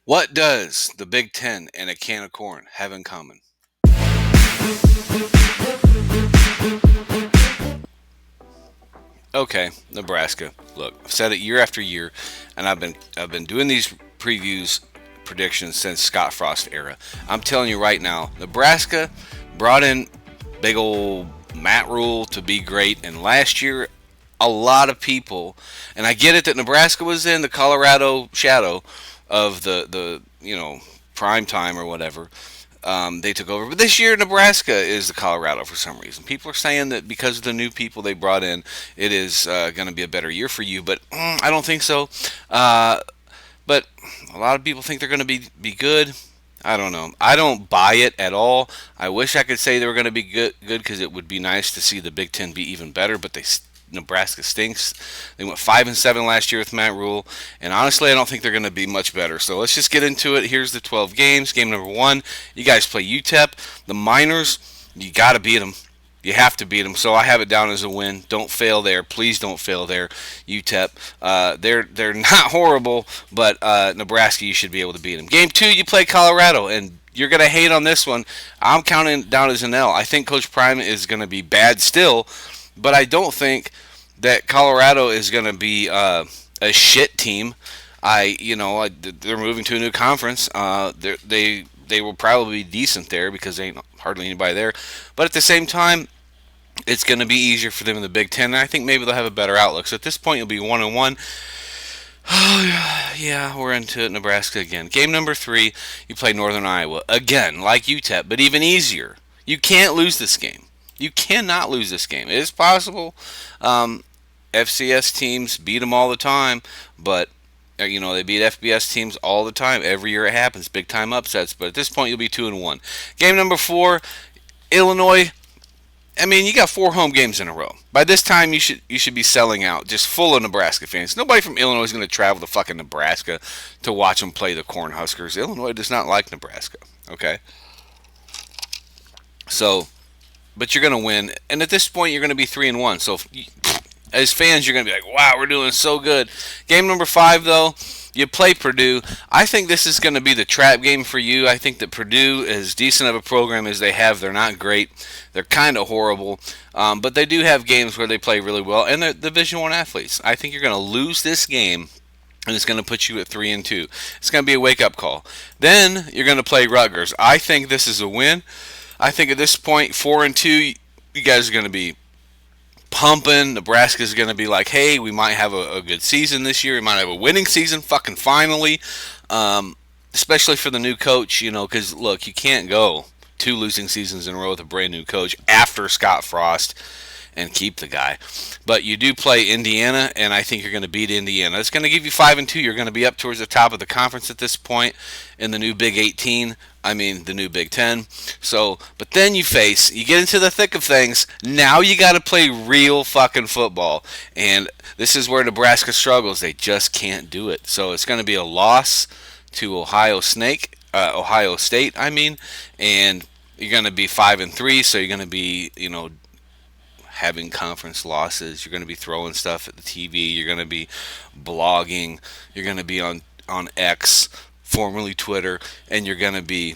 What does the Big Ten and a can of corn have in common? Okay, Nebraska. Look, I've said it year after year, and I've been doing these previews predictions since Scott Frost era. I'm telling you right now, Nebraska brought in big old Matt Rule to be great, and last year a lot of people, and I get it that Nebraska was in the Colorado shadow of the prime time or whatever. They took over. But this year, Nebraska is the Colorado for some reason. People are saying that because of the new people they brought in, it is going to be a better year for you. But I don't think so. Uh, but a lot of people think they're going to be good. I don't know. I don't buy it at all. I wish I could say they were going to be good because it would be nice to see the Big Ten be even better. But Nebraska stinks. They went 5-7 last year with Matt Rule, and honestly, I don't think they're going to be much better. So let's just get into it. Here's the 12 games. Game number one, you guys play UTEP. The Miners, you got to beat them. You have to beat them. So I have it down as a win. Don't fail there. Please don't fail there, UTEP. They're not horrible, but Nebraska, you should be able to beat them. Game two, you play Colorado, and you're going to hate on this one. I'm counting down as an L. I think Coach Prime is going to be bad still, but I don't think that Colorado is going to be a shit team. They're moving to a new conference. They will probably be decent there because there ain't hardly anybody there. But at the same time, it's going to be easier for them in the Big Ten. And I think maybe they'll have a better outlook. So at this point, you'll be 1-1. Oh, yeah, we're into Nebraska again. Game number three, you play Northern Iowa again, like UTEP, but even easier. You can't lose this game. You cannot lose this game. It is possible. Um, FCS teams beat them all the time, but they beat FBS teams all the time. Every year it happens, big time upsets. But at this point, you'll be 2-1. Game number four, Illinois. I mean, you got 4 home games in a row. By this time, you should be selling out, just full of Nebraska fans. Nobody from Illinois is going to travel to fucking Nebraska to watch them play the Cornhuskers. Illinois does not like Nebraska. Okay, so but you're going to win, and at this point, you're going to be 3-1. So as fans, you're going to be like, wow, we're doing so good. Game number 5, though, you play Purdue. I think this is going to be the trap game for you. I think that Purdue, as decent of a program as they have, they're not great. They're kind of horrible, but they do have games where they play really well, and they're Division One athletes. I think you're going to lose this game, and it's going to put you at 3-2. It's going to be a wake-up call. Then you're going to play Rutgers. I think this is a win. I think at this point, 4-2, you guys are going to be pumping. Nebraska's going to be like, hey, we might have a good season this year. We might have a winning season, fucking finally. Especially for the new coach, because, look, you can't go 2 losing seasons in a row with a brand new coach after Scott Frost and keep the guy. But you do play Indiana, and I think you're going to beat Indiana. It's going to give you 5-2. You're going to be up towards the top of the conference at this point in the new Big 18. I mean, the new Big 10. So, but then you get into the thick of things. Now you got to play real fucking football. And this is where Nebraska struggles. They just can't do it. So it's going to be a loss to Ohio State, and you're going to be 5-3. So you're going to be, having conference losses. You're going to be throwing stuff at the TV. You're going to be blogging. You're going to be on X, formerly Twitter, and you're going to be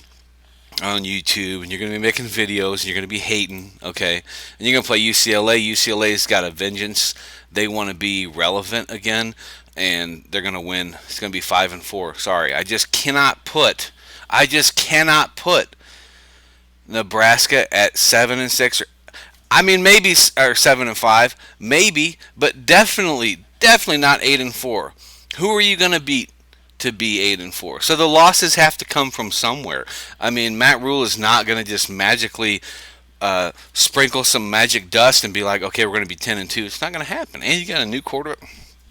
on YouTube, and you're going to be making videos, and you're going to be hating, okay? And you're going to play UCLA. UCLA's got a vengeance. They want to be relevant again, and they're going to win. It's going to be 5-4. Sorry, I just cannot put Nebraska at 7-6 maybe or 7-5, maybe, but definitely not 8-4. Who are you gonna beat to be 8-4? So the losses have to come from somewhere. I mean, Matt Rule is not gonna just magically sprinkle some magic dust and be like, okay, we're gonna be 10-2. It's not gonna happen. And you got a new quarterback.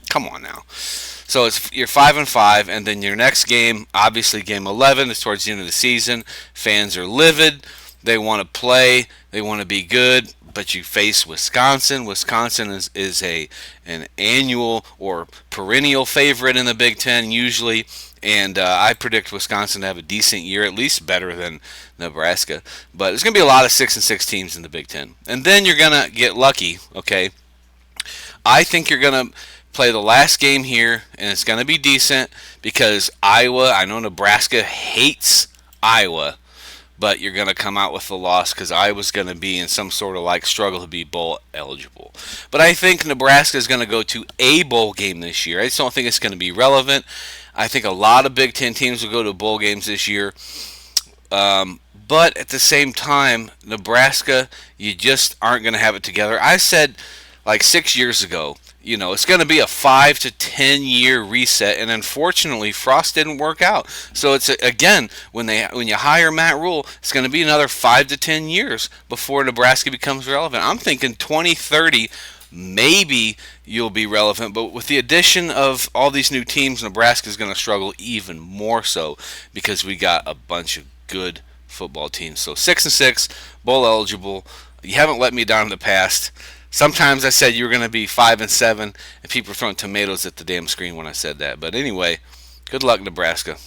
Come on now. So you're 5-5, and then your next game, obviously game 11, is towards the end of the season. Fans are livid. They want to play. They want to be good. But you face Wisconsin. Wisconsin is an annual or perennial favorite in the Big Ten usually, and I predict Wisconsin to have a decent year, at least better than Nebraska. But there's going to be a lot of 6-6 teams in the Big Ten, and then you're going to get lucky. Okay, I think you're going to play the last game here, and it's going to be decent because Iowa, I know Nebraska hates Iowa, but you're going to come out with the loss because Iowa's going to be in some sort of like struggle to be bowl eligible. But I think Nebraska is going to go to a bowl game this year. I just don't think it's going to be relevant. I think a lot of Big Ten teams will go to bowl games this year. But at the same time, Nebraska, you just aren't going to have it together. I said like 6 years ago, it's going to be a 5 to 10 year reset, and unfortunately, Frost didn't work out. So it's again when you hire Matt Rule, it's going to be another 5 to 10 years before Nebraska becomes relevant. I'm thinking 2030. Maybe you'll be relevant, but with the addition of all these new teams, Nebraska is going to struggle even more so because we got a bunch of good football teams. So 6-6, bowl eligible. You haven't let me down in the past. Sometimes I said you were going to be 5-7, and people were throwing tomatoes at the damn screen when I said that. But anyway, good luck, Nebraska.